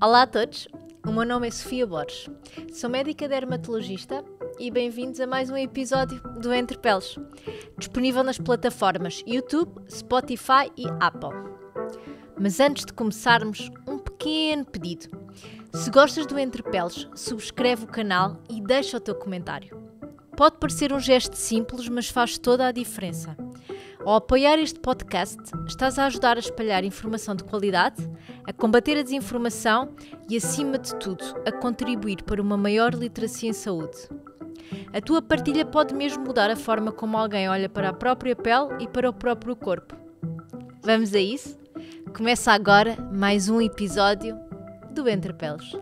Olá a todos, o meu nome é Sofia Borges, sou médica dermatologista e bem-vindos a mais um episódio do Entre Peles, disponível nas plataformas YouTube, Spotify e Apple. Mas antes de começarmos, um pequeno pedido. Se gostas do Entre Peles, subscreve o canal e deixa o teu comentário. Pode parecer um gesto simples, mas faz toda a diferença. Ao apoiar este podcast, estás a ajudar a espalhar informação de qualidade, a combater a desinformação e, acima de tudo, a contribuir para uma maior literacia em saúde. A tua partilha pode mesmo mudar a forma como alguém olha para a própria pele e para o próprio corpo. Vamos a isso? Começa agora mais um episódio do Entre Peles.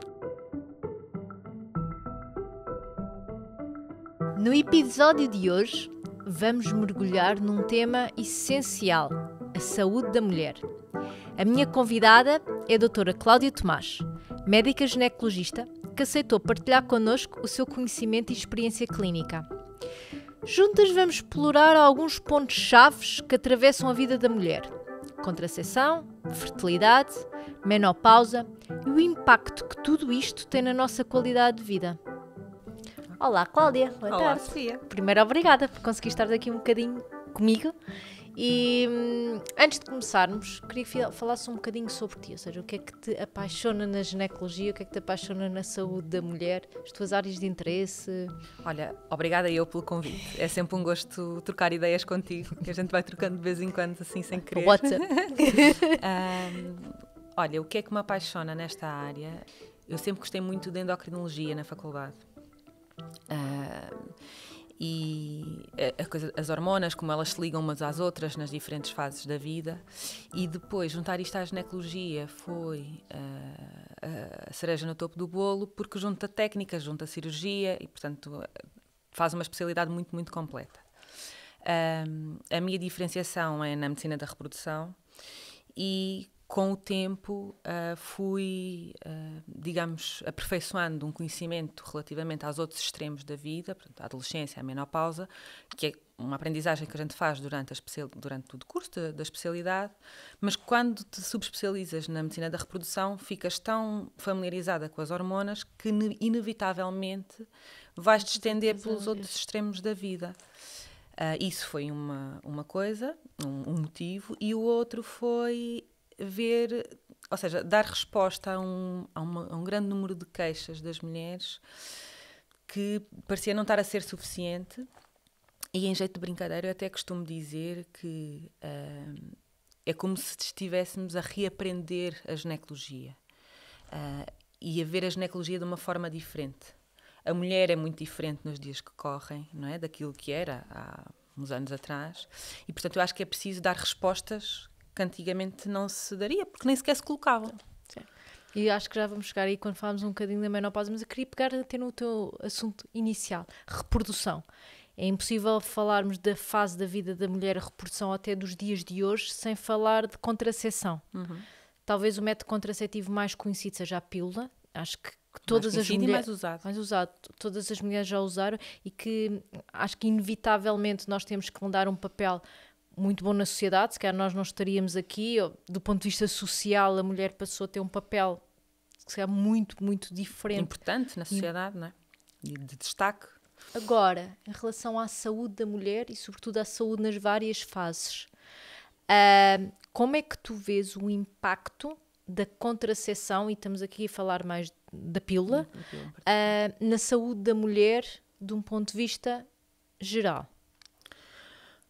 No episódio de hoje, vamos mergulhar num tema essencial, a saúde da mulher. A minha convidada é a doutora Cláudia Tomás, médica ginecologista, que aceitou partilhar connosco o seu conhecimento e experiência clínica. Juntas vamos explorar alguns pontos-chave que atravessam a vida da mulher. Contracepção, fertilidade, menopausa e o impacto que tudo isto tem na nossa qualidade de vida. Olá, Cláudia. Boa tarde. Olá, Sofia. Primeiro, obrigada por conseguir estar aqui um bocadinho comigo. E antes de começarmos, queria que falasses um bocadinho sobre ti, ou seja, o que é que te apaixona na ginecologia, o que é que te apaixona na saúde da mulher, as tuas áreas de interesse. Olha, obrigada eu pelo convite. É sempre um gosto trocar ideias contigo, que a gente vai trocando de vez em quando, assim, sem querer. WhatsApp. Olha, o que é que me apaixona nesta área? Eu sempre gostei muito de endocrinologia na faculdade. As hormonas, como elas se ligam umas às outras nas diferentes fases da vida, e depois juntar isto à ginecologia foi a cereja no topo do bolo, porque junta técnicas, junta cirurgia e, portanto, faz uma especialidade muito, muito completa. A minha diferenciação é na medicina da reprodução e, com o tempo, fui, digamos, aperfeiçoando um conhecimento relativamente aos outros extremos da vida, portanto, a adolescência, a menopausa, que é uma aprendizagem que a gente faz durante o curso da especialidade, mas quando te subespecializas na medicina da reprodução, ficas tão familiarizada com as hormonas que, inevitavelmente, vais-te estender pelos outros extremos da vida. Isso foi uma coisa, um motivo, e o outro foi ver, ou seja, dar resposta a um grande número de queixas das mulheres que parecia não estar a ser suficiente. E, em jeito de brincadeira, eu até costumo dizer que é como se estivéssemos a reaprender a ginecologia e a ver a ginecologia de uma forma diferente. A mulher é muito diferente nos dias que correm, não é? Daquilo que era há uns anos atrás, e, portanto, eu acho que é preciso dar respostas que antigamente não se daria, porque nem sequer se colocavam. Sim. E acho que já vamos chegar aí quando falamos um bocadinho da menopausa, mas eu queria pegar até no teu assunto inicial, reprodução. É impossível falarmos da fase da vida da mulher, a reprodução até dos dias de hoje, sem falar de contracepção. Uhum. Talvez o método contraceptivo mais conhecido seja a pílula. Acho que todas as mulheres, mais usado, todas as mulheres já usaram, e que acho que inevitavelmente nós temos que dar um papel muito bom na sociedade. Se calhar nós não estaríamos aqui, do ponto de vista social, a mulher passou a ter um papel se calhar muito, muito diferente. Importante na sociedade, não é? De destaque. Agora, em relação à saúde da mulher e sobretudo à saúde nas várias fases, como é que tu vês o impacto da contracepção, e estamos aqui a falar mais da pílula, na saúde da mulher de um ponto de vista geral?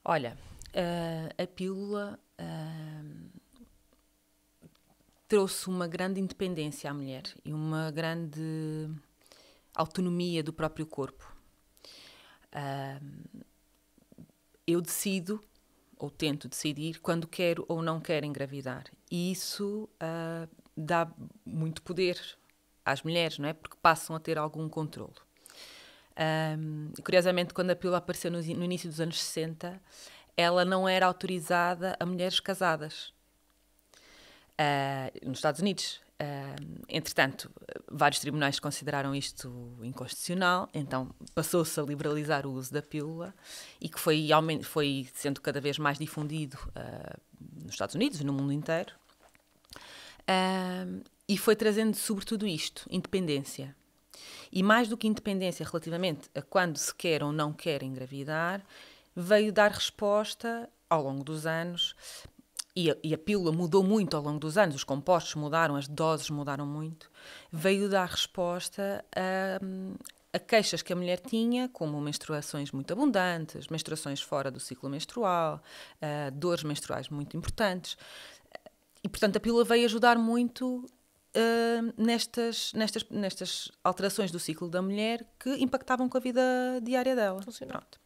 Olha, a pílula trouxe uma grande independência à mulher e uma grande autonomia do próprio corpo. Eu decido, ou tento decidir, quando quero ou não quero engravidar. E isso dá muito poder às mulheres, não é? Porque passam a ter algum controlo. Curiosamente, quando a pílula apareceu no início dos anos 60, ela não era autorizada a mulheres casadas. Nos Estados Unidos. Entretanto, vários tribunais consideraram isto inconstitucional, então passou-se a liberalizar o uso da pílula, e que foi sendo cada vez mais difundido nos Estados Unidos e no mundo inteiro. E foi trazendo sobretudo isto, independência. E mais do que independência relativamente a quando se quer ou não quer engravidar, veio dar resposta ao longo dos anos, e a pílula mudou muito ao longo dos anos, os compostos mudaram, as doses mudaram muito, veio dar resposta a queixas que a mulher tinha, como menstruações muito abundantes, menstruações fora do ciclo menstrual, dores menstruais muito importantes. E, portanto, a pílula veio ajudar muito nestas alterações do ciclo da mulher que impactavam com a vida diária dela. Pronto.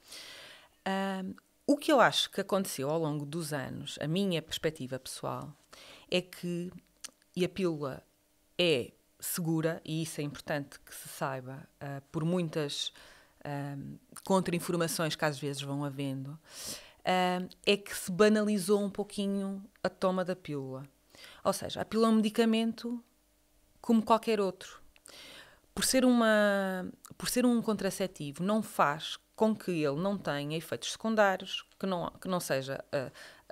O que eu acho que aconteceu ao longo dos anos, a minha perspectiva pessoal, é que, e a pílula é segura, e isso é importante que se saiba, por muitas contra-informações que às vezes vão havendo, é que se banalizou um pouquinho a toma da pílula. Ou seja, a pílula é um medicamento como qualquer outro. Por ser um contraceptivo, não faz com que ele não tenha efeitos secundários, que não seja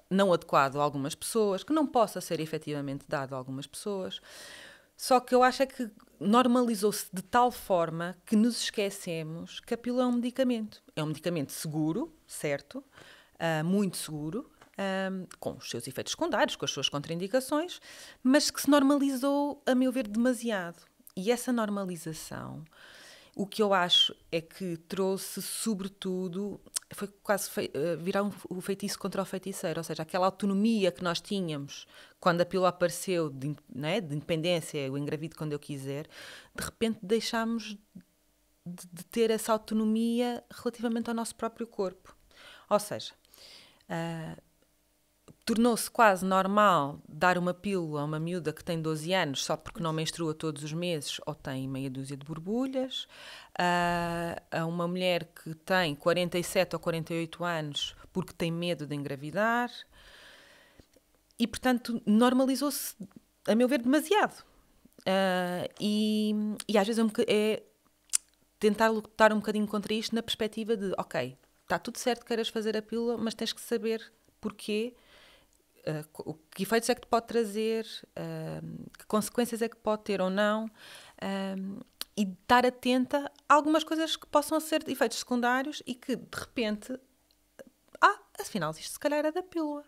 não adequado a algumas pessoas, que não possa ser efetivamente dado a algumas pessoas. Só que eu acho é que normalizou-se de tal forma que nos esquecemos que a pílula é um medicamento. É um medicamento seguro, certo? Muito seguro, com os seus efeitos secundários, com as suas contraindicações, mas que se normalizou, a meu ver, demasiado. E essa normalização, o que eu acho é que trouxe, sobretudo, foi quase virar o feitiço contra o feiticeiro, ou seja, aquela autonomia que nós tínhamos quando a pílula apareceu, de independência, eu engravido quando eu quiser, de repente deixámos de ter essa autonomia relativamente ao nosso próprio corpo. Ou seja, tornou-se quase normal dar uma pílula a uma miúda que tem 12 anos só porque não menstrua todos os meses ou tem meia dúzia de borbulhas, a uma mulher que tem 47 ou 48 anos porque tem medo de engravidar. E, portanto, normalizou-se, a meu ver, demasiado. E às vezes é tentar lutar um bocadinho contra isto na perspectiva de, ok, está tudo certo que queiras fazer a pílula, mas tens que saber porquê, que efeitos é que te pode trazer, que consequências é que pode ter ou não, e estar atenta a algumas coisas que possam ser efeitos secundários e que, de repente, afinal, isto se calhar é da pílula.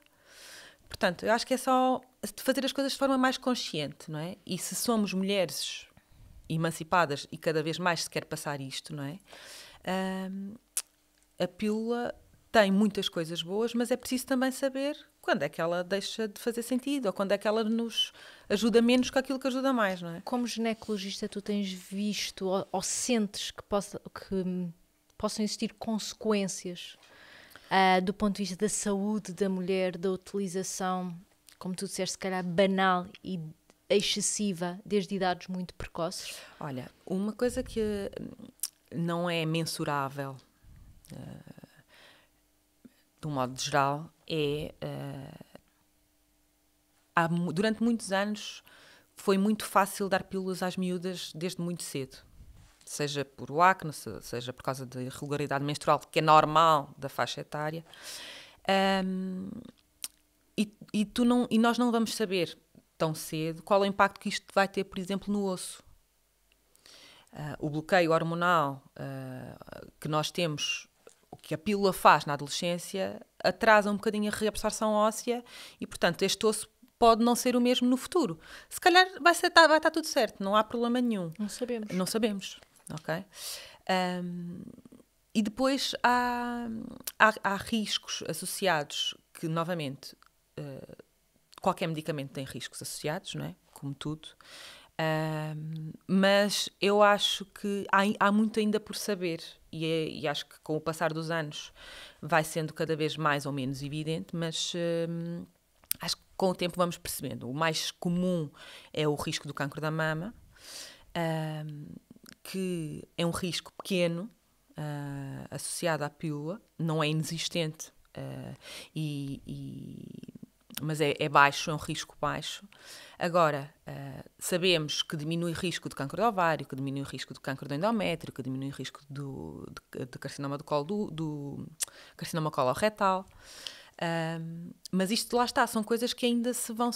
Portanto, eu acho que é só fazer as coisas de forma mais consciente, não é? E se somos mulheres emancipadas e cada vez mais se quer passar isto, não é? A pílula tem muitas coisas boas, mas é preciso também saber quando é que ela deixa de fazer sentido ou quando é que ela nos ajuda menos que aquilo que ajuda mais, não é? Como ginecologista, tu tens visto ou sentes que possam existir consequências do ponto de vista da saúde da mulher, da utilização, como tu disseste, se calhar banal e excessiva, desde idades muito precoces? Olha, uma coisa que não é mensurável, de um modo geral, é... durante muitos anos foi muito fácil dar pílulas às miúdas desde muito cedo. Seja por o acne, seja por causa da irregularidade menstrual, que é normal da faixa etária. E nós não vamos saber tão cedo qual é o impacto que isto vai ter, por exemplo, no osso. O bloqueio hormonal que nós temos, o que a pílula faz na adolescência, atrasa um bocadinho a reabsorção óssea e, portanto, este osso pode não ser o mesmo no futuro. Se calhar vai estar tudo certo, não há problema nenhum. Não sabemos. Okay? E depois há riscos associados que, novamente, qualquer medicamento tem riscos associados, não é? Como tudo. Mas eu acho que há muito ainda por saber e acho que com o passar dos anos vai sendo cada vez mais ou menos evidente, mas acho que com o tempo vamos percebendo. O mais comum é o risco do cancro da mama, que é um risco pequeno associado à pílula, não é inexistente, mas é baixo, é um risco baixo. Agora, sabemos que diminui o risco de cancro de ovário, que diminui o risco de cancro do endométrio, que diminui o risco de carcinoma do colo, do carcinoma coloretal. Mas isto lá está, são coisas que ainda se vão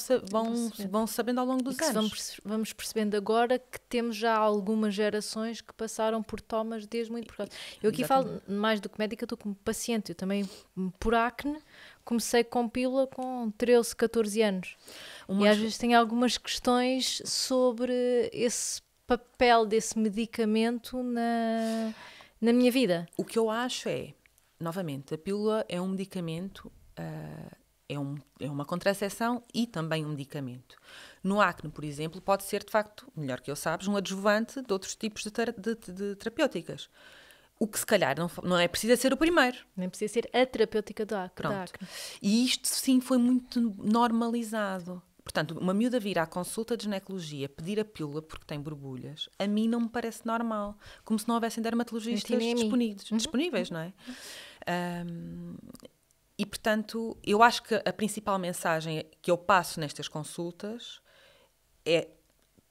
sabendo ao longo dos anos. Vamos percebendo agora que temos já algumas gerações que passaram por tomas desde muito por causa. Eu aqui falo mais do que médica, estou como paciente. Eu também, por acne, comecei com pílula com 13, 14 anos. E às vezes tenho algumas questões sobre esse papel desse medicamento na minha vida. O que eu acho novamente, a pílula é um medicamento, é uma contracepção e também um medicamento. No acne, por exemplo, pode ser, de facto, melhor que eu sabes, um adjuvante de outros tipos de terapêuticas. O que, se calhar, não é preciso ser o primeiro. Nem precisa ser a terapêutica da acne. E isto, sim, foi muito normalizado. Portanto, uma miúda vir à consulta de ginecologia pedir a pílula porque tem borbulhas, a mim não me parece normal. Como se não houvessem dermatologistas disponíveis, não é? E, portanto, eu acho que a principal mensagem que eu passo nestas consultas é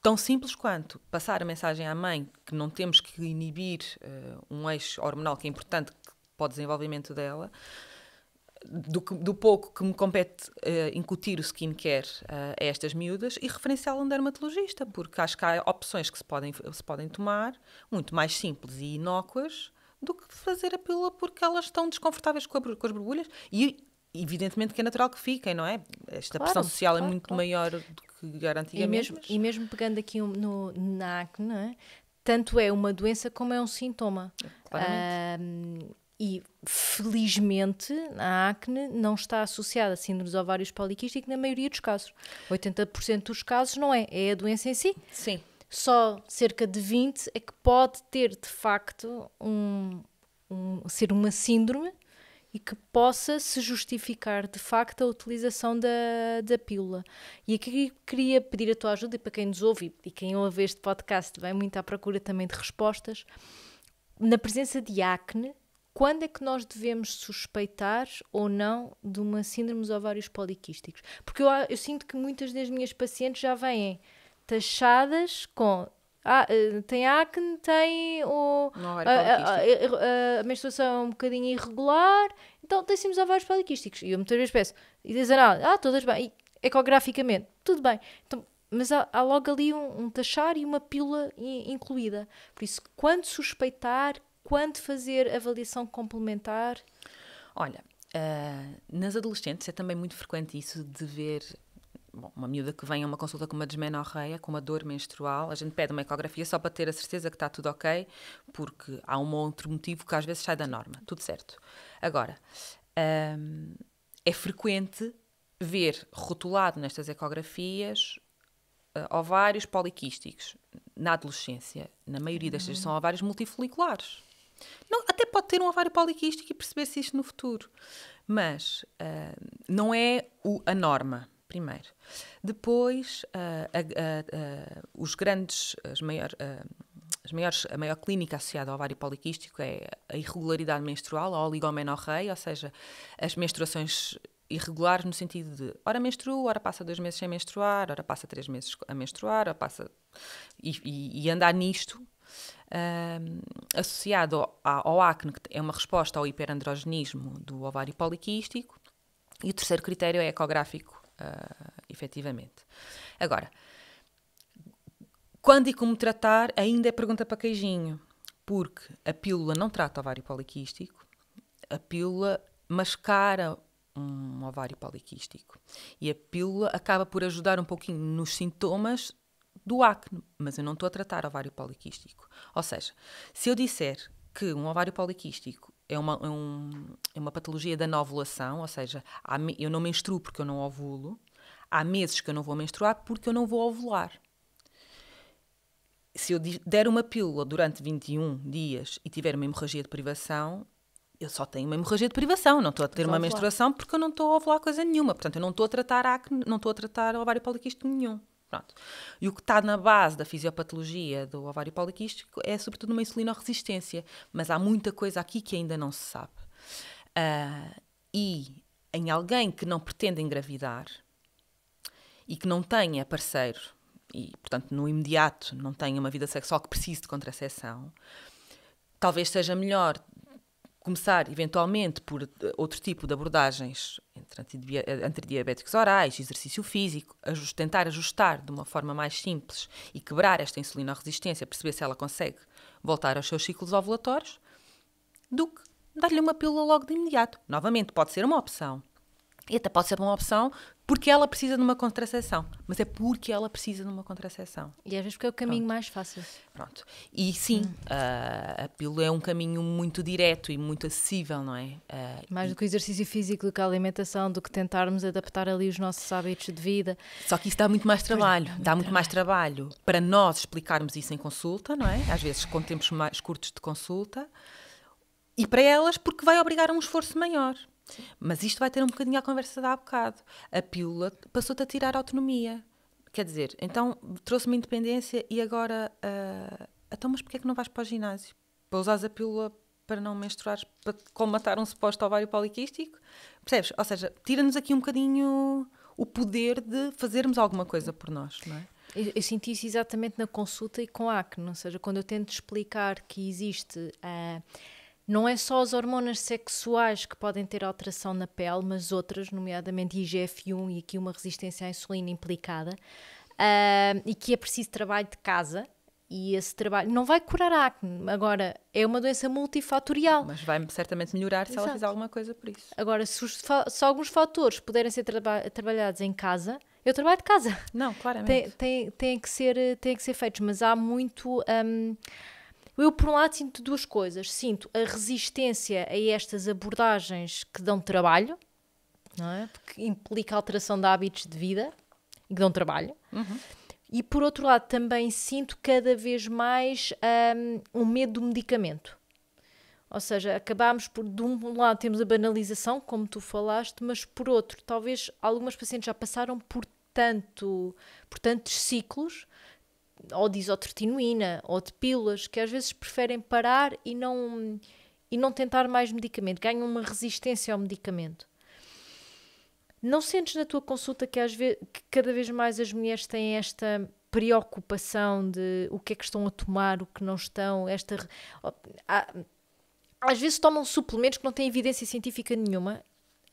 tão simples quanto passar a mensagem à mãe que não temos que inibir um eixo hormonal que é importante para o desenvolvimento dela, do pouco que me compete incutir o skincare a estas miúdas e referenciá-la a um dermatologista, porque acho que há opções que se podem tomar muito mais simples e inócuas do que fazer a pílula porque elas estão desconfortáveis com as borbulhas e evidentemente que é natural que fiquem, não é? Esta pressão social é muito maior do que era antigamente. E mesmo pegando aqui na acne, não é? Tanto é uma doença como é um sintoma. E, felizmente, a acne não está associada a síndrome dos ovários poliquísticos na maioria dos casos. 80% dos casos não é a doença em si. Sim. Só cerca de 20% é que pode ter, de facto, ser uma síndrome e que possa se justificar, de facto, a utilização da pílula. E aqui queria pedir a tua ajuda, e para quem nos ouve e quem ouve este podcast vai muito à procura também de respostas, na presença de acne, quando é que nós devemos suspeitar ou não de uma síndrome dos ovários poliquísticos? Porque eu sinto que muitas das minhas pacientes já vêm taxadas com tem acne, tem a menstruação é um bocadinho irregular, então tem síndrome dos ovários poliquísticos. E eu muitas vezes peço, e dizem, todas bem, e ecograficamente, tudo bem. Então, mas há logo ali um taxar e uma pílula incluída. Por isso, quando suspeitar, quando fazer avaliação complementar? Olha, nas adolescentes é também muito frequente isso de ver uma miúda que vem a uma consulta com uma desmenorreia, com uma dor menstrual. A gente pede uma ecografia só para ter a certeza que está tudo ok, porque há um outro motivo que às vezes sai da norma. Tudo certo. Agora, é frequente ver rotulado nestas ecografias ovários poliquísticos. Na adolescência, na maioria destas são ovários multifoliculares. Não, até pode ter um ovário poliquístico e perceber-se isto no futuro. Mas não é a norma, primeiro. Depois, a maior clínica associada ao ovário poliquístico é a irregularidade menstrual, a oligomenorreia, ou seja, as menstruações irregulares no sentido de ora menstrua, ora passa 2 meses sem menstruar, ora passa 3 meses a menstruar, ora passa... E andar nisto... associado ao acne, que é uma resposta ao hiperandrogenismo do ovário poliquístico, e o terceiro critério é ecográfico, efetivamente. Agora, quando e como tratar ainda é pergunta para queijinho, porque a pílula não trata o ovário poliquístico, a pílula mascara um ovário poliquístico e a pílula acaba por ajudar um pouquinho nos sintomas do acne, mas eu não estou a tratar ovário poliquístico. Ou seja, se eu disser que um ovário poliquístico é uma patologia da anovulação, ou seja, eu não menstruo porque eu não ovulo, há meses que eu não vou menstruar porque eu não vou ovular. Se eu der uma pílula durante 21 dias e tiver uma hemorragia de privação, eu só tenho uma hemorragia de privação, não estou a ter uma menstruação porque eu não estou a ovular coisa nenhuma. Portanto, eu não estou a tratar acne, não estou a tratar ovário poliquístico nenhum. Pronto. E o que está na base da fisiopatologia do ovário poliquístico é sobretudo uma insulinoresistência, mas há muita coisa aqui que ainda não se sabe. E em alguém que não pretende engravidar e que não tenha parceiro e, portanto, no imediato não tenha uma vida sexual que precise de contracepção, talvez seja melhor começar, eventualmente, por outro tipo de abordagens entre antidiabéticos orais, exercício físico, tentar ajustar de uma forma mais simples e quebrar esta insulina-resistência, perceber se ela consegue voltar aos seus ciclos ovulatórios, do que dar-lhe uma pílula logo de imediato. Novamente, pode ser uma opção. E até pode ser uma opção porque ela precisa de uma contracepção. Mas é porque ela precisa de uma contracepção. E às vezes porque é o caminho mais fácil. Pronto. E sim, a pílula é um caminho muito direto e muito acessível, não é? Mais do que o exercício físico, do que a alimentação, do que tentarmos adaptar ali os nossos hábitos de vida. Só que isso dá muito mais trabalho. Dá muito mais trabalho para nós explicarmos isso em consulta, não é? Às vezes com tempos mais curtos de consulta. E para elas porque vai obrigar a um esforço maior. Sim. Mas isto vai ter um bocadinho à conversa de há bocado. A pílula passou-te a tirar a autonomia. Quer dizer, então trouxe-me independência e agora... então, mas porquê é que não vais para o ginásio? Para usares a pílula para não menstruares, para colmatar um suposto ovário poliquístico? Percebes? Ou seja, tira-nos aqui um bocadinho o poder de fazermos alguma coisa por nós, não é? Eu senti isso exatamente na consulta e com a acne. Ou seja, quando eu tento explicar que existe... não é só as hormonas sexuais que podem ter alteração na pele, mas outras, nomeadamente IGF-1 e aqui uma resistência à insulina implicada, e que é preciso trabalho de casa, e esse trabalho não vai curar a acne, agora é uma doença multifatorial. Mas vai certamente melhorar se ela fizer alguma coisa por isso. Agora, se alguns fatores puderem ser trabalhados em casa, eu trabalho de casa. Não, claramente. Tem que ser feitos, mas há muito... eu, por um lado, sinto duas coisas. Sinto a resistência a estas abordagens que dão trabalho, não é? Porque implica alteração de hábitos de vida e que dão trabalho. Uhum. E, por outro lado, também sinto cada vez mais um medo do medicamento. Ou seja, acabamos por, de um lado, temos a banalização, como tu falaste, mas, por outro, talvez algumas pacientes já passaram por tantos ciclos, ou de isotretinoína, ou de pílulas, que às vezes preferem parar e não tentar mais medicamento, ganham uma resistência ao medicamento. Não sentes na tua consulta que, que cada vez mais as mulheres têm esta preocupação de o que é que estão a tomar, o que não estão, às vezes tomam suplementos que não têm evidência científica nenhuma,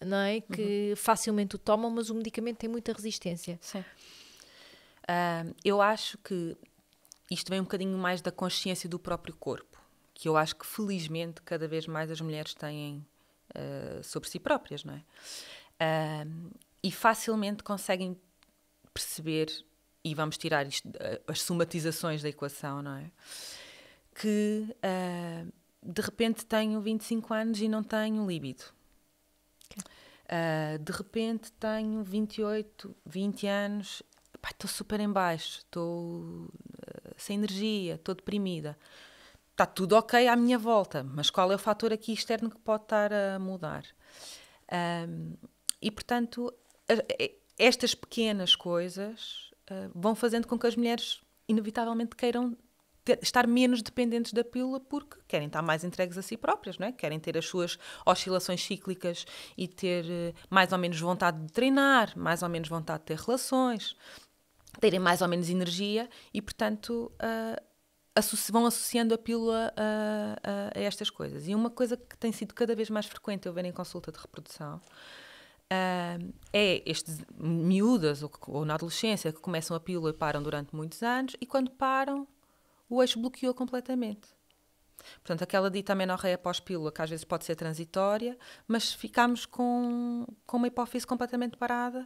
não é? Que facilmente o tomam, mas o medicamento tem muita resistência. Sim. Eu acho que isto vem um bocadinho mais da consciência do próprio corpo, que eu acho que felizmente cada vez mais as mulheres têm sobre si próprias, não é? E facilmente conseguem perceber, e vamos tirar as somatizações da equação, não é? Que de repente tenho 25 anos e não tenho líbido. De repente tenho 28, 20 anos... estou super em baixo, estou sem energia, estou deprimida. Está tudo ok à minha volta, mas qual é o fator aqui externo que pode estar a mudar? E, portanto, estas pequenas coisas vão fazendo com que as mulheres, inevitavelmente, queiram estar menos dependentes da pílula porque querem estar mais entregues a si próprias, não é? Querem ter as suas oscilações cíclicas e ter mais ou menos vontade de treinar, mais ou menos vontade de ter relações, terem mais ou menos energia e, portanto, vão associando a pílula a estas coisas. E uma coisa que tem sido cada vez mais frequente eu ver em consulta de reprodução é estes miúdas ou na adolescência que começam a pílula e param durante muitos anos e quando param o eixo bloqueou completamente. Portanto, aquela dita amenorreia pós-pílula, que às vezes pode ser transitória, mas ficamos com uma hipófise completamente parada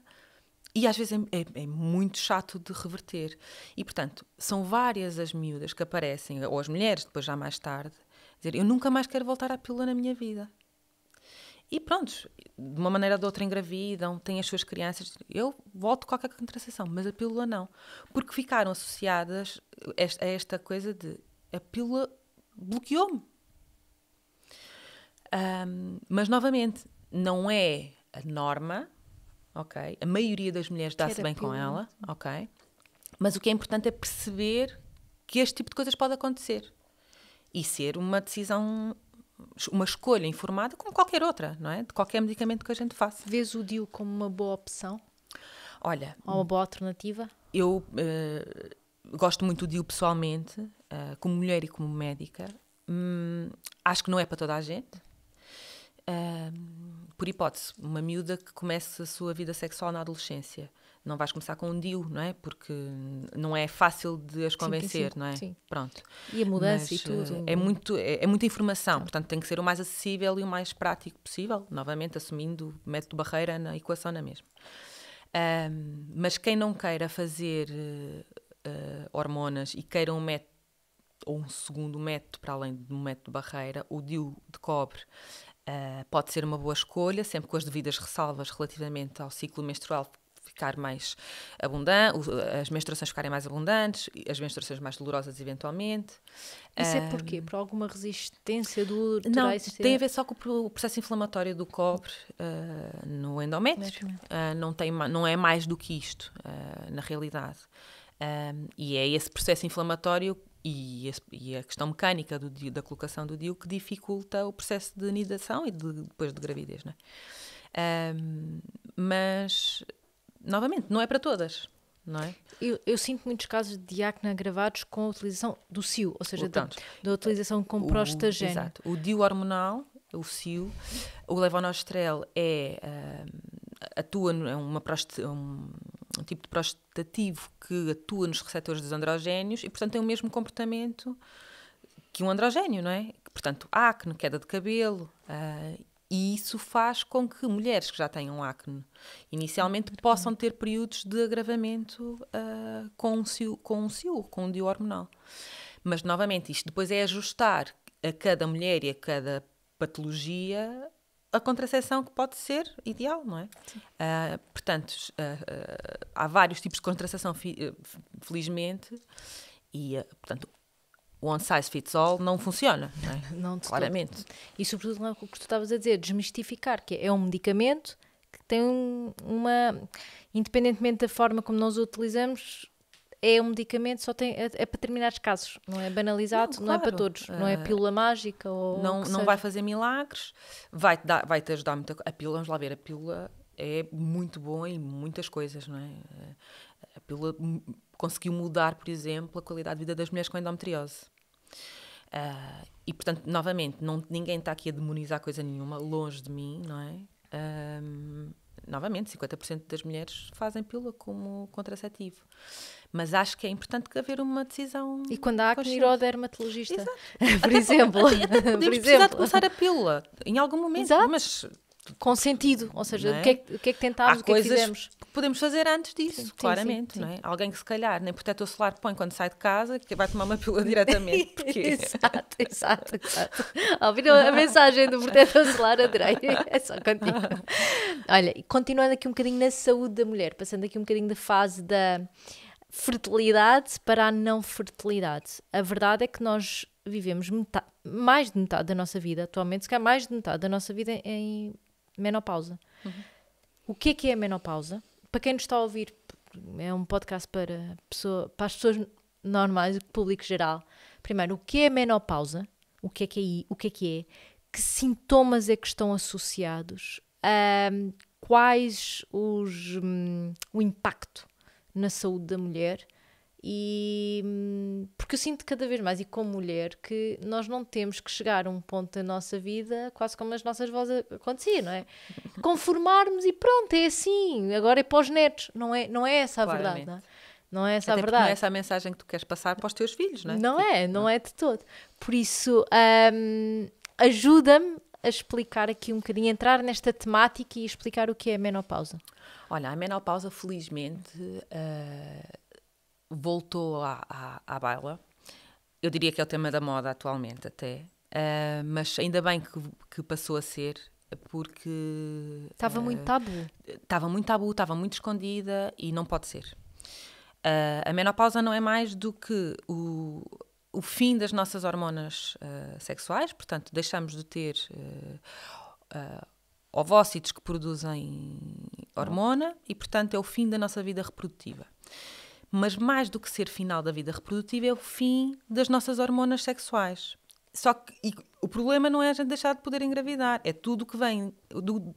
e às vezes é muito chato de reverter. E, portanto, são várias as miúdas que aparecem, ou as mulheres, depois já mais tarde, dizer, eu nunca mais quero voltar à pílula na minha vida. E pronto, de uma maneira ou de outra engravidam, têm as suas crianças, eu volto com qualquer contracepção, mas a pílula não. Porque ficaram associadas a esta coisa de a pílula bloqueou-me. Mas, novamente, não é a norma, ok? A maioria das mulheres dá-se bem com ela, ok? Mas o que é importante é perceber que este tipo de coisas pode acontecer. E ser uma decisão... uma escolha informada como qualquer outra, não é? De qualquer medicamento que a gente faça. Vês o DIU como uma boa opção? Olha... ou uma boa alternativa? Eu gosto muito do DIU pessoalmente, como mulher e como médica. Acho que não é para toda a gente. por hipótese, uma miúda que comece a sua vida sexual na adolescência. Não vais começar com um DIU, não é? Porque não é fácil de as convencer, não é? Sim. Pronto. E a mudança e tudo. É muita informação, portanto tem que ser o mais acessível e o mais prático possível, novamente assumindo o método barreira na equação na mesma. Mas quem não queira fazer hormonas e queira um método, ou um segundo método para além do método barreira, o DIU de cobre, pode ser uma boa escolha, sempre com as devidas ressalvas relativamente ao ciclo menstrual ficar mais abundante, as menstruações ficarem mais abundantes, as menstruações mais dolorosas eventualmente. Isso é porquê? Por alguma resistência do útero? Não, tem a ver só com o processo inflamatório do cobre no endométrio. Não é mais do que isto, na realidade. E é esse processo inflamatório e a questão mecânica da colocação do DIU que dificulta o processo de nidação e depois de gravidez, não é? Mas, novamente, não é para todas, não é? Eu sinto muitos casos de acne agravados com a utilização do SIU, ou seja, da utilização com prostagénio. Exato. O DIU hormonal, o SIU, o levonorgestrel atua, é um tipo de prostativo que atua nos receptores dos androgénios e, portanto, tem o mesmo comportamento que um androgénio, não é? Portanto, acne, queda de cabelo, e isso faz com que mulheres que já tenham acne inicialmente possam ter períodos de agravamento com um DIU hormonal. Mas, novamente, isto depois é ajustar a cada mulher e a cada patologia a contracepção que pode ser ideal, não é? Portanto, há vários tipos de contracepção, felizmente, e, portanto, o one size fits all não funciona, não é? Não, claramente. E, sobretudo, o que tu estavas a dizer, desmistificar, que é um medicamento que tem independentemente da forma como nós o utilizamos, é um medicamento, só é para determinados casos, não é banalizado, não é para todos, não é pílula mágica ou não vai fazer milagres, vai-te ajudar muito. A pílula, vamos lá ver, a pílula é muito boa em muitas coisas, não é? A pílula conseguiu mudar, por exemplo, a qualidade de vida das mulheres com endometriose. E, portanto, novamente, ninguém está aqui a demonizar coisa nenhuma, longe de mim, não é? Novamente, 50% das mulheres fazem pílula como contraceptivo. Mas acho que é importante que haver uma decisão. E quando há acne, ir ao dermatologista, exato. por exemplo. Podemos precisar de começar a pílula em algum momento. Exato. Mas com sentido, ou seja, é? o que é que tentámos, o que é que fizemos. Que podemos fazer antes disso, sim, claramente, sim. Não é? Alguém que se calhar nem protetor solar põe quando sai de casa, que vai tomar uma pílula diretamente. Porque... exato. Ouviram a mensagem do protetor solar, adorei. É só contigo. Olha, continuando aqui um bocadinho na saúde da mulher, passando aqui um bocadinho da fase da fertilidade para a não fertilidade. A verdade é que nós vivemos mais de metade da nossa vida, atualmente, se calhar mais de metade da nossa vida em menopausa. O que é a menopausa? Para quem nos está a ouvir, é um podcast para as pessoas normais, o público geral. Primeiro, o que é a menopausa? O que é? Que sintomas é que estão associados? Quais o impacto na saúde da mulher? E porque eu sinto cada vez mais, e como mulher, que nós não temos que chegar a um ponto da nossa vida quase como as nossas vozes aconteciam, não é? Conformarmos e pronto, é assim, agora é para os netos, não é essa a verdade, não é? Não é essa a verdade. Não é essa a mensagem que tu queres passar para os teus filhos, não é? Não é de todo. Por isso, ajuda-me a explicar aqui um bocadinho, entrar nesta temática e explicar o que é a menopausa. Olha, a menopausa, felizmente, voltou à baila. Eu diria que é o tema da moda atualmente até, mas ainda bem que passou a ser, porque... Estava muito tabu. Estava muito tabu, estava muito escondida e não pode ser. A menopausa não é mais do que o fim das nossas hormonas sexuais, portanto, deixamos de ter ovócitos que produzem hormona e, portanto, é o fim da nossa vida reprodutiva. Mas mais do que ser final da vida reprodutiva é o fim das nossas hormonas sexuais. Só que o problema não é a gente deixar de poder engravidar, é tudo que vem,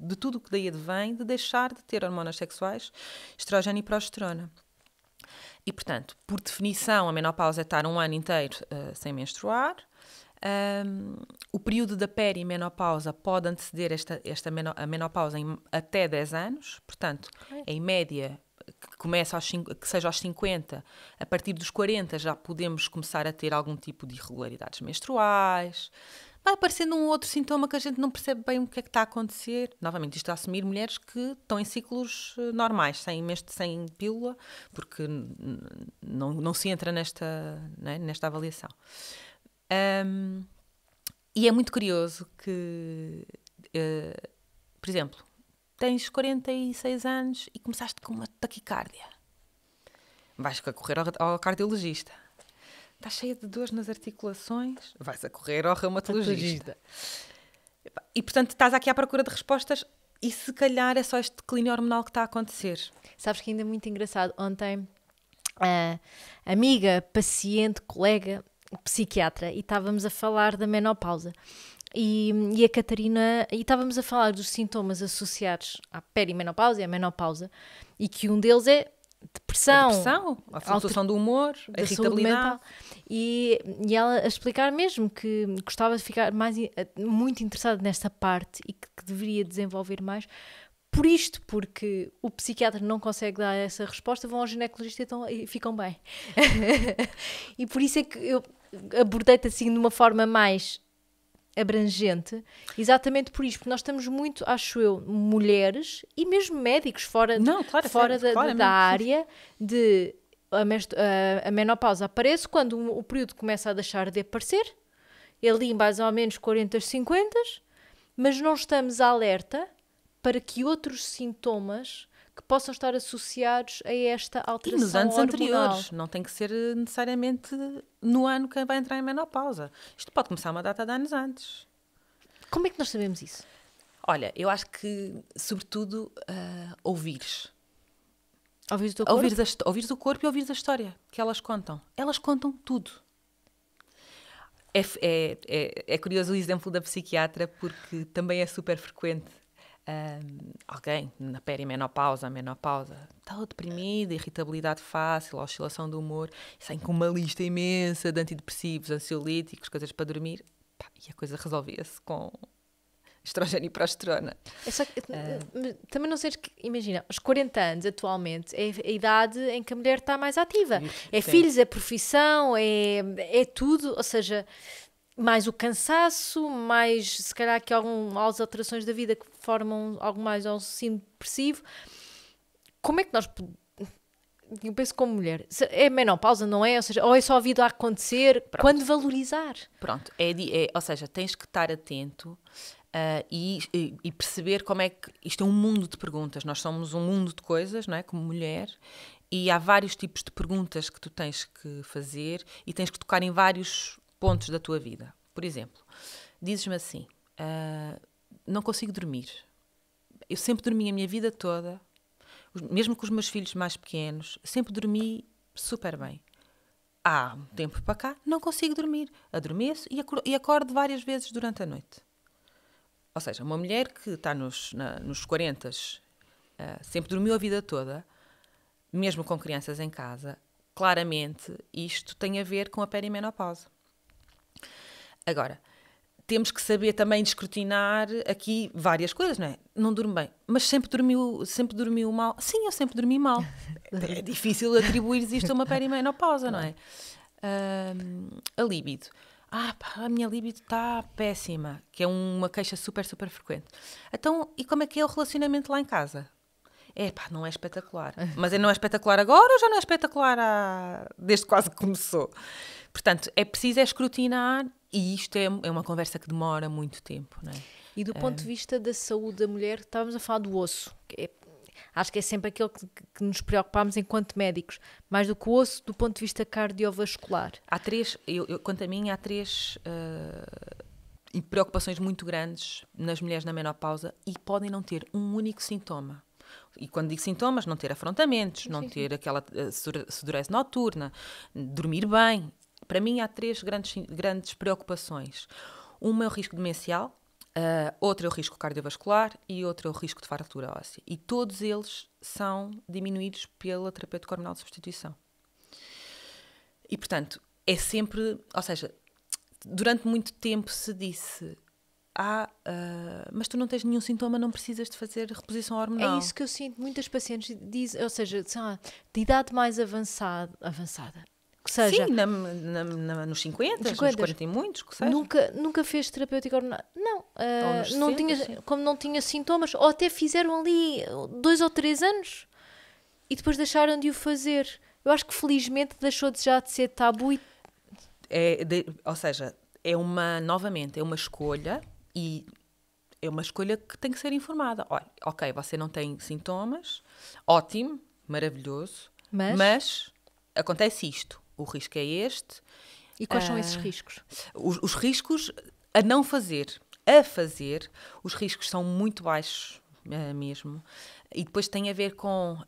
de tudo que daí advém de deixar de ter hormonas sexuais, estrogênio e progesterona. E, portanto, por definição, a menopausa é estar um ano inteiro sem menstruar, O período da perimenopausa pode anteceder a menopausa em até 10 anos, portanto, em média, que seja aos 50, a partir dos 40 já podemos começar a ter algum tipo de irregularidades menstruais. Vai aparecendo um outro sintoma que a gente não percebe bem o que é que está a acontecer. Novamente, isto a assumir mulheres que estão em ciclos normais, sem pílula, porque não se entra nesta avaliação. E é muito curioso que, por exemplo, tens 46 anos e começaste com uma taquicardia. Vais a correr ao cardiologista. Estás cheia de dores nas articulações, vais a correr ao reumatologista. E, portanto, estás aqui à procura de respostas e, se calhar, é só este declínio hormonal que está a acontecer. Sabes que ainda é muito engraçado. Ontem, a amiga, paciente, colega, psiquiatra, e estávamos a falar da menopausa. E a Catarina, e estávamos a falar dos sintomas associados à perimenopausa e à menopausa, e que um deles é depressão, a flutuação do humor, a irritabilidade. E ela a explicar mesmo que gostava de ficar muito interessada nesta parte e que deveria desenvolver mais. Porque o psiquiatra não consegue dar essa resposta, vão ao ginecologista e ficam bem. E por isso é que eu abordei-te assim de uma forma mais abrangente, exatamente por isto, porque nós estamos muito, acho eu, mulheres e mesmo médicos fora da área de a menopausa aparece quando o período começa a deixar de aparecer, ali mais ou menos 40, 50, mas não estamos alerta para que outros sintomas que possam estar associados a esta alteração hormonal. E nos anos anteriores, não tem que ser necessariamente no ano que vai entrar em menopausa. Isto pode começar uma data de anos antes. Como é que nós sabemos isso? Olha, eu acho que, sobretudo, ouvires. Ouvires o teu corpo? Ouvires o corpo e ouvires a história que elas contam. Elas contam tudo. É curioso o exemplo da psiquiatra, porque também é super frequente. Alguém na perimenopausa, a menopausa, está deprimida, irritabilidade fácil, oscilação do humor, saem com uma lista imensa de antidepressivos, ansiolíticos, coisas para dormir, e a coisa resolvia-se com estrogênio e progesterona. Também não sei, imagina, aos 40 anos atualmente é a idade em que a mulher está mais ativa. É Sim. Filhos, é profissão, é tudo, ou seja, mais o cansaço, mais se calhar que algumas alterações da vida que formam algo mais ao síndrome depressivo. Como é que nós, eu penso como mulher, é menopausa, não é? Ou seja, ou é só a vida a acontecer, Pronto. Quando valorizar? Pronto, ou seja, tens que estar atento e perceber como é que isto é um mundo de perguntas. Nós somos um mundo de coisas, não é? Como mulher, e há vários tipos de perguntas que tu tens que fazer e tens que tocar em vários pontos da tua vida. Por exemplo, dizes-me assim, não consigo dormir. Eu sempre dormi a minha vida toda, mesmo com os meus filhos mais pequenos, sempre dormi super bem. Há um tempo para cá, não consigo dormir. Adormeço e acordo várias vezes durante a noite. Ou seja, uma mulher que está nos 40, sempre dormiu a vida toda, mesmo com crianças em casa, claramente isto tem a ver com a perimenopausa. Agora, temos que saber também escrutinar aqui várias coisas, não é? Não durmo bem, mas sempre dormiu mal. Sim, eu sempre dormi mal. É difícil atribuir isto a uma perimenopausa, não é? A libido. A minha libido está péssima, que é uma queixa super, super frequente. Então, e como é que é o relacionamento lá em casa? Não é espetacular. Mas não é espetacular agora ou já não é espetacular desde quase que começou? Portanto, é preciso escrutinar e isto é uma conversa que demora muito tempo, não é? E do ponto de vista da saúde da mulher, estávamos a falar do osso. Acho que é sempre aquilo que nos preocupamos enquanto médicos. Mais do que o osso, do ponto de vista cardiovascular. Há três, quanto a mim, há três preocupações muito grandes nas mulheres na menopausa e podem não ter um único sintoma. E quando digo sintomas, não ter afrontamentos, não ter aquela sudorese noturna, dormir bem. Para mim há três grandes preocupações. Uma é o risco demencial, outro é o risco cardiovascular e outro é o risco de fratura óssea. E todos eles são diminuídos pela terapêutica hormonal de substituição. E, portanto, é sempre... Ou seja, durante muito tempo se disse... mas tu não tens nenhum sintoma, não precisas de fazer reposição hormonal. É isso que eu sinto. Muitas pacientes dizem, ou seja, de idade mais avançada, que seja... Sim, nos 50, nos 40 e muitos, que seja. Nunca fez terapêutica hormonal. Não, não 60, como não tinha sintomas, ou até fizeram ali 2 ou 3 anos e depois deixaram de o fazer. Eu acho que felizmente deixou já de ser tabu. Ou seja, é uma escolha. E é uma escolha que tem que ser informada. Olha, ok, você não tem sintomas, ótimo, maravilhoso, mas acontece isto. O risco é este. E quais são esses riscos? Os riscos a não fazer. A fazer, os riscos são muito baixos mesmo. E depois tem a ver com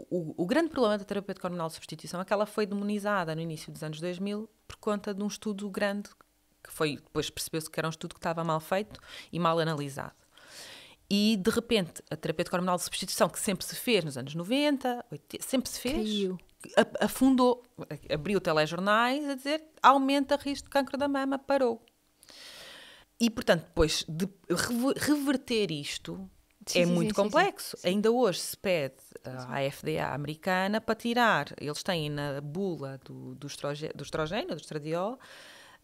o grande problema da terapêutica hormonal de substituição é que ela foi demonizada no início dos anos 2000 por conta de um estudo grande que foi, depois percebeu-se que era um estudo que estava mal feito e mal analisado. E, de repente, a terapêutica hormonal de substituição, que sempre se fez nos anos 90, 80, sempre se fez, afundou. Abriu telejornais a dizer aumenta risco de cancro da mama, parou. E, portanto, depois de reverter isto, muito complexo. Sim. Ainda hoje se pede à FDA americana para tirar, eles têm na bula do estrogênio, do estradiol,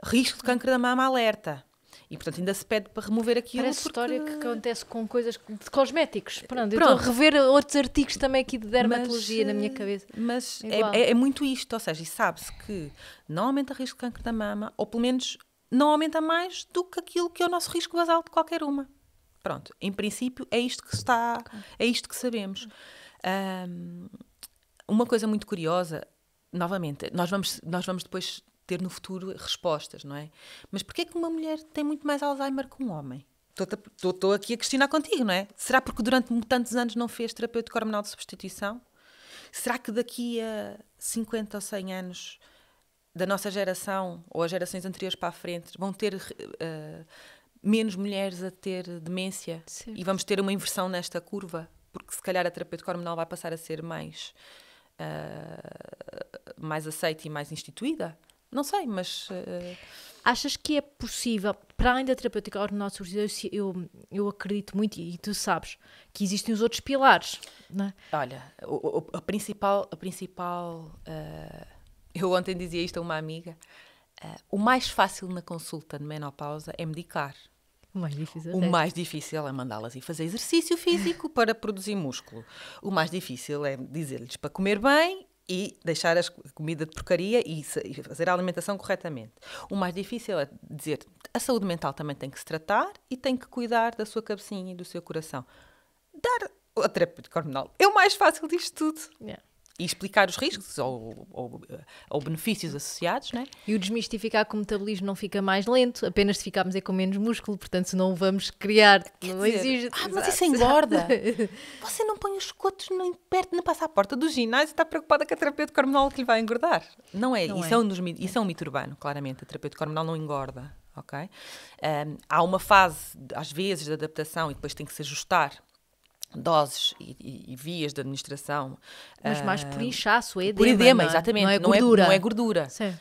risco de cancro da mama alerta. E, portanto, ainda se pede para remover aquilo. Parece história que acontece com coisas de cosméticos. Pronto. Eu estou a rever outros artigos também aqui de dermatologia na minha cabeça. Mas é muito isto. Ou seja, e sabe-se que não aumenta o risco de cancro da mama, ou pelo menos não aumenta mais do que aquilo que é o nosso risco basal de qualquer uma. Pronto. Em princípio, é isto que é isto que sabemos. Uma coisa muito curiosa, novamente, nós vamos depois ter no futuro respostas, não é? Mas porquê que uma mulher tem muito mais Alzheimer que um homem? Estou aqui a questionar contigo, não é? Será porque durante tantos anos não fez terapêutica hormonal de substituição? Será que daqui a 50 ou 100 anos da nossa geração, ou as gerações anteriores para a frente, vão ter menos mulheres a ter demência? Sim. E vamos ter uma inversão nesta curva? Porque se calhar a terapêutica hormonal vai passar a ser mais aceita e mais instituída? Não sei, mas... Achas que é possível, para além da terapêutica hormonal de substituição, eu acredito muito, e tu sabes, que existem os outros pilares, não é? Olha, a principal eu ontem dizia isto a uma amiga, o mais fácil na consulta de menopausa é medicar. O mais difícil é mandá-las ir fazer exercício físico para produzir músculo. O mais difícil é dizer-lhes para comer bem e deixar a comida de porcaria e fazer a alimentação corretamente. O mais difícil é dizer a saúde mental também tem que se tratar e tem que cuidar da sua cabecinha e do seu coração. Dar a terapêutica hormonal é o mais fácil disto tudo. Yeah. E explicar os riscos ou benefícios associados, não é? E o desmistificar que o metabolismo não fica mais lento, apenas se ficarmos com menos músculo, portanto, se não o vamos criar, não exige... mas isso engorda. Você não põe os escotos perto na passaporta do ginásio e está preocupada com a terapêutica hormonal que lhe vai engordar. Não é. Isso é um mito urbano, claramente. A terapêutica hormonal não engorda, ok? Há uma fase, às vezes, de adaptação e depois tem que se ajustar doses e vias de administração. Mas mais por inchaço, é edema. Por edema, exatamente. Não é gordura. Não é gordura. Sim.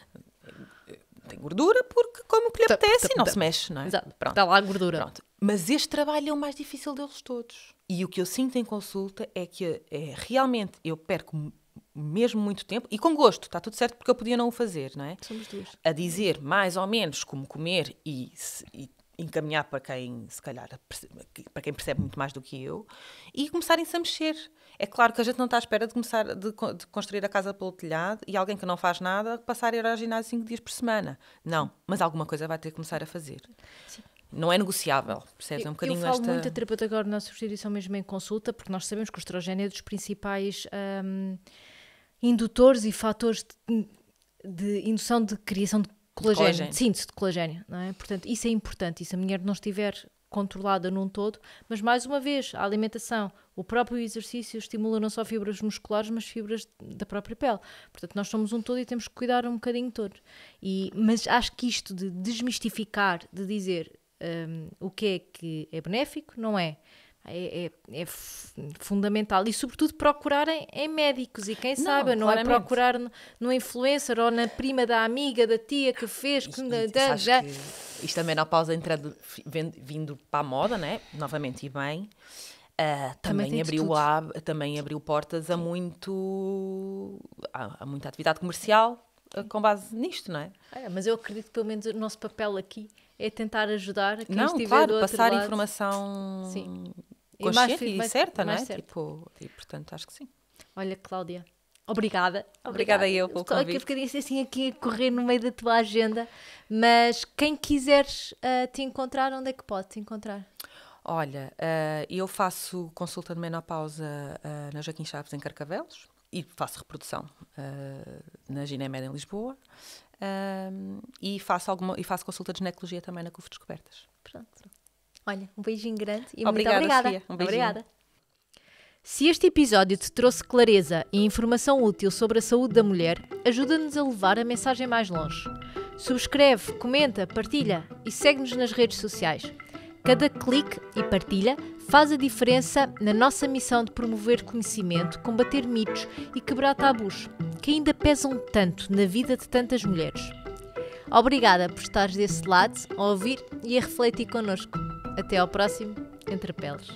Tem gordura porque come o que lhe apetece e não se mexe, não é? Exato. Pronto. Está lá a gordura. Pronto. Mas este trabalho é o mais difícil deles todos. E o que eu sinto em consulta é que realmente eu perco mesmo muito tempo, e com gosto, está tudo certo porque eu podia não o fazer, não é? Somos duas. A dizer mais ou menos como comer e encaminhar para quem, se calhar, para quem percebe muito mais do que eu, e começarem-se a mexer. É claro que a gente não está à espera de começar de construir a casa pelo telhado e alguém que não faz nada passar a ir ao ginásio 5 dias por semana. Não, mas alguma coisa vai ter que começar a fazer. Sim. Não é negociável, percebes? É um bocadinho eu falo muito da terapeuta agora na substituição mesmo em consulta, porque nós sabemos que o estrogênio é dos principais indutores e fatores de indução de criação de colagênio, síntese de colagênio, não é? Portanto, isso é importante. E se a mulher não estiver controlada num todo, mas mais uma vez, a alimentação, o próprio exercício estimula não só fibras musculares, mas fibras da própria pele. Portanto, nós somos um todo e temos que cuidar um bocadinho todo. Mas acho que isto de desmistificar, de dizer o que é benéfico, não é. fundamental. E, sobretudo, procurarem em médicos. E quem sabe, não claramente. é procurar no influencer ou na prima da amiga, da tia que fez. Isto a menopausa vindo para a moda, né? Novamente, e bem, também abriu portas a muita atividade comercial com base nisto, não é? Mas eu acredito que pelo menos o nosso papel aqui é tentar ajudar quem estiver claro, do outro passar lado. informação Sim. consciente e certa, não é? Certo. Tipo, e portanto, acho que sim. Olha, Cláudia, obrigada. Obrigada eu pelo Estou aqui um convite. bocadinho assim aqui a correr no meio da tua agenda, mas quem quiseres te encontrar, onde é que pode te encontrar? Olha, eu faço consulta de menopausa na Joaquim Chaves em Carcavelos e faço reprodução na Ginemed em Lisboa e faço consulta de ginecologia também na CUF Descobertas. Pronto. Olha, um beijinho grande e Obrigada, muito obrigada. Sofia. Um beijinho. Obrigada. Se este episódio te trouxe clareza e informação útil sobre a saúde da mulher, ajuda-nos a levar a mensagem mais longe. Subscreve, comenta, partilha e segue-nos nas redes sociais. Cada clique e partilha faz a diferença na nossa missão de promover conhecimento, combater mitos e quebrar tabus, que ainda pesam tanto na vida de tantas mulheres. Obrigada por estares desse lado, a ouvir e a refletir connosco. Até ao próximo Entre Peles.